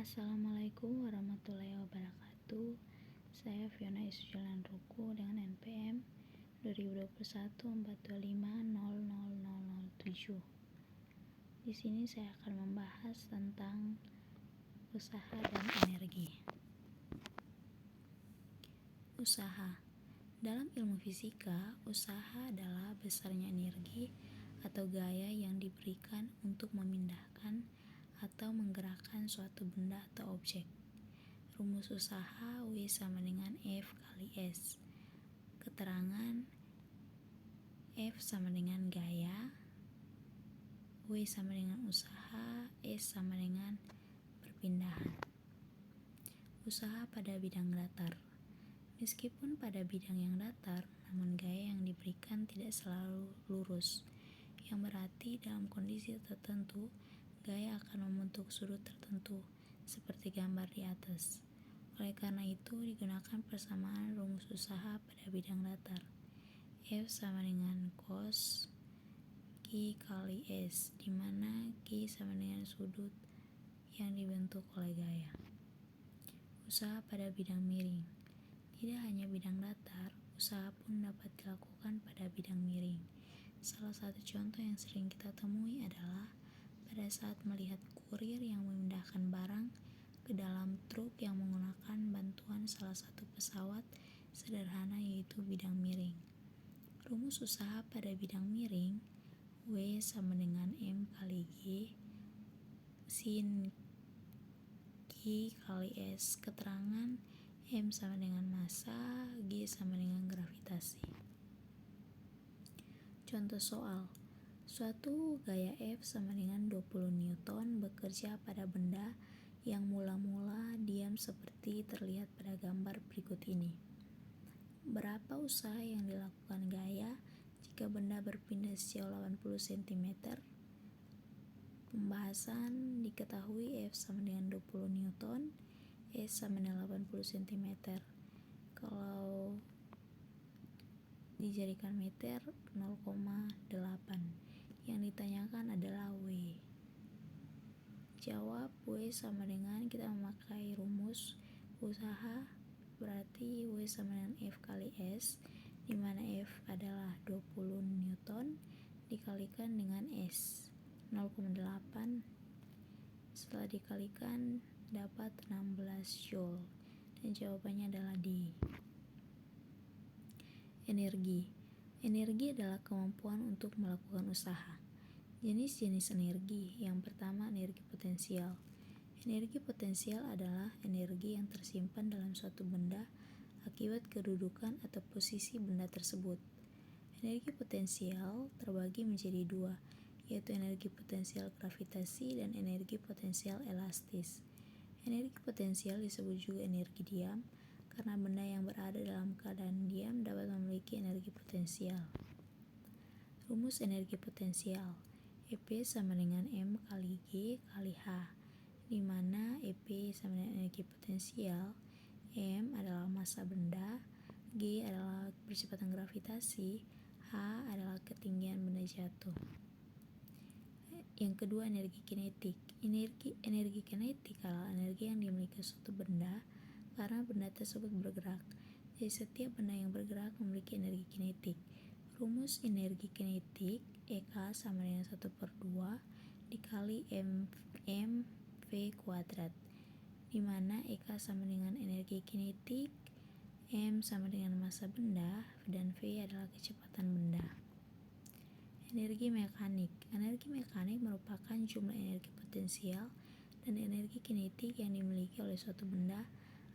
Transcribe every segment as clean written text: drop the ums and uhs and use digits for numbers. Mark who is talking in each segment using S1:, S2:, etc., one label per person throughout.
S1: Assalamualaikum warahmatullahi wabarakatuh. Saya Fiona Isujalan Ruku dengan NPM 2021 Di sini saya akan membahas tentang usaha dan energi. Usaha. Dalam ilmu fisika, usaha adalah besarnya energi atau gaya yang diberikan untuk memindahkan atau menggerakkan suatu benda atau objek. Rumus usaha W sama dengan F kali S. Keterangan F sama dengan gaya, W sama dengan usaha, S sama dengan perpindahan. Usaha pada bidang datar. Meskipun pada bidang yang datar, namun gaya yang diberikan tidak selalu lurus, yang berarti dalam kondisi tertentu, gaya akan membentuk sudut tertentu, seperti gambar di atas. Oleh karena itu, digunakan persamaan rumus usaha pada bidang datar. F sama dengan cos Q kali S, di mana Q sama dengan sudut yang dibentuk oleh gaya. Usaha pada bidang miring. Tidak hanya bidang datar, usaha pun dapat dilakukan pada bidang miring. Salah satu contoh yang sering kita temui adalah pada saat melihat kurir yang memindahkan barang ke dalam truk yang menggunakan bantuan salah satu pesawat sederhana, yaitu bidang miring. Rumus usaha pada bidang miring, W sama dengan M kali G sin Q kali S. Keterangan M sama dengan massa, G sama dengan gravitasi. Contoh soal. Suatu gaya F sama dengan 20 Newton bekerja pada benda yang mula-mula diam seperti terlihat pada gambar berikut ini. Berapa usaha yang dilakukan gaya jika benda berpindah sejauh 80 cm? Pembahasan diketahui F sama dengan 20 Newton, S sama dengan 80 cm. Kalau dijadikan meter 0,8. Yang ditanyakan adalah W. Jawab W sama dengan, kita memakai rumus usaha, berarti W sama dengan F kali S, di mana F adalah 20 Newton dikalikan dengan S 0,8. Setelah dikalikan dapat 16 Joule, dan jawabannya adalah D. Energi. Energi adalah kemampuan untuk melakukan usaha. Jenis-jenis energi. Yang pertama, energi potensial. Energi potensial adalah energi yang tersimpan dalam suatu benda akibat kedudukan atau posisi benda tersebut. Energi potensial terbagi menjadi dua, yaitu energi potensial gravitasi dan energi potensial elastis. Energi potensial disebut juga energi diam, karena benda yang berada dalam keadaan diam dapat memiliki energi potensial. Rumus energi potensial. EP sama dengan M kali G kali H, di mana EP sama dengan energi potensial, M adalah massa benda, G adalah percepatan gravitasi, H adalah ketinggian benda jatuh. Yang kedua, energi kinetik. Energi kinetik adalah energi yang dimiliki suatu benda karena benda tersebut bergerak. Jadi setiap benda yang bergerak memiliki energi kinetik. Rumus energi kinetik EK sama dengan 1/2 dikali mv kuadrat, di mana EK sama dengan energi kinetik, M sama dengan massa benda, dan V adalah kecepatan benda. Energi mekanik. Energi mekanik merupakan jumlah energi potensial dan energi kinetik yang dimiliki oleh suatu benda,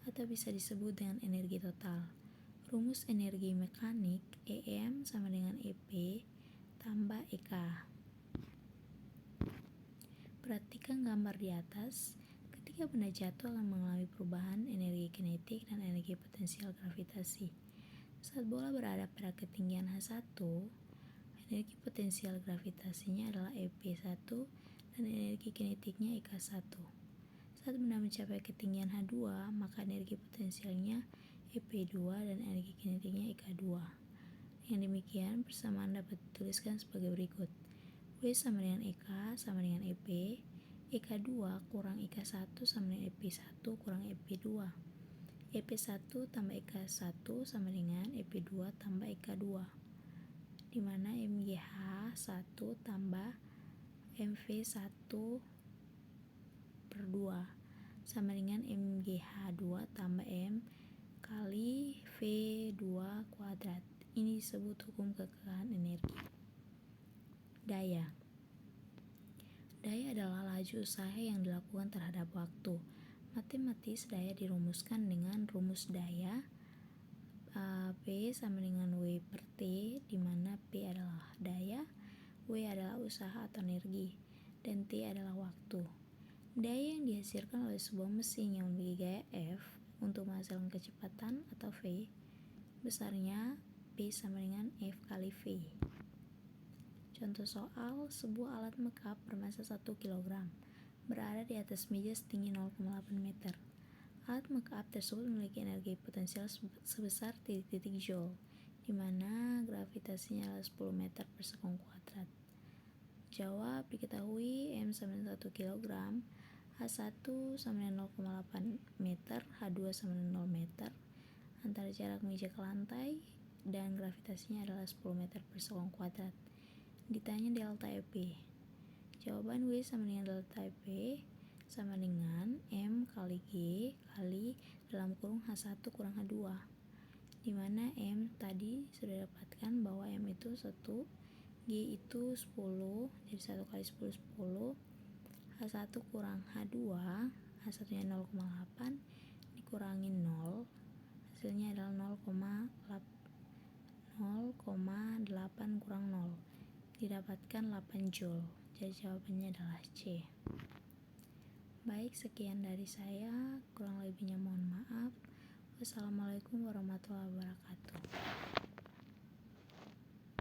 S1: atau bisa disebut dengan energi total. Rumus energi mekanik EM sama dengan EP tambah EK. Perhatikan gambar di atas. Ketika benda jatuh akan mengalami perubahan energi kinetik dan energi potensial gravitasi. Saat bola berada pada ketinggian H1, energi potensial gravitasinya adalah EP1 dan energi kinetiknya EK1. Saat benda mencapai ketinggian H2, maka energi potensialnya EP2 dan energi kinetiknya EK2. Yang demikian, persamaan dapat dituliskan sebagai berikut. W sama dengan EK sama dengan EP, EK2 kurang EK1 sama dengan EP1 kurang EP2. EP1 tambah EK1 sama dengan EP2 tambah EK2, dimana MGH 1 tambah MV1 per 2 sama dengan MGH 2 tambah M kali V2 kuadrat. Ini disebut hukum kekekalan energi. Daya adalah laju usaha yang dilakukan terhadap waktu. Matematis, daya dirumuskan dengan rumus daya P sama dengan W per T, di mana P adalah daya, W adalah usaha atau energi, dan T adalah waktu. Daya yang dihasilkan oleh sebuah mesin yang memiliki gaya F untuk menghasilkan kecepatan atau V, besarnya P sama dengan F kali V. Contoh soal, sebuah alat make-up bermasa 1 kg berada di atas meja setinggi 0,8 meter. Alat make-up tersebut memiliki energi potensial sebesar titik joule, di mana gravitasinya adalah 10 meter per sekon kuadrat. Jawab, diketahui M sama dengan 1 kg, H1 sama dengan 0,8 meter, H2 sama dengan 0 meter, antara jarak meja ke lantai, dan gravitasinya adalah 10 meter per sekon kuadrat. Ditanya delta EP. Jawaban W sama dengan delta EP sama dengan M kali G kali dalam kurung H1 kurang H2, dimana M tadi sudah dapatkan bahwa M itu 1, G itu 10, jadi 1 kali 10 10, H1 kurang H2, H1 nya 0,8 dikurangi 0, hasilnya adalah 0,8 kurang 0, didapatkan 8 joule. Jadi jawabannya adalah C. Baik, sekian dari saya, kurang lebihnya mohon maaf. Wassalamualaikum warahmatullahi wabarakatuh.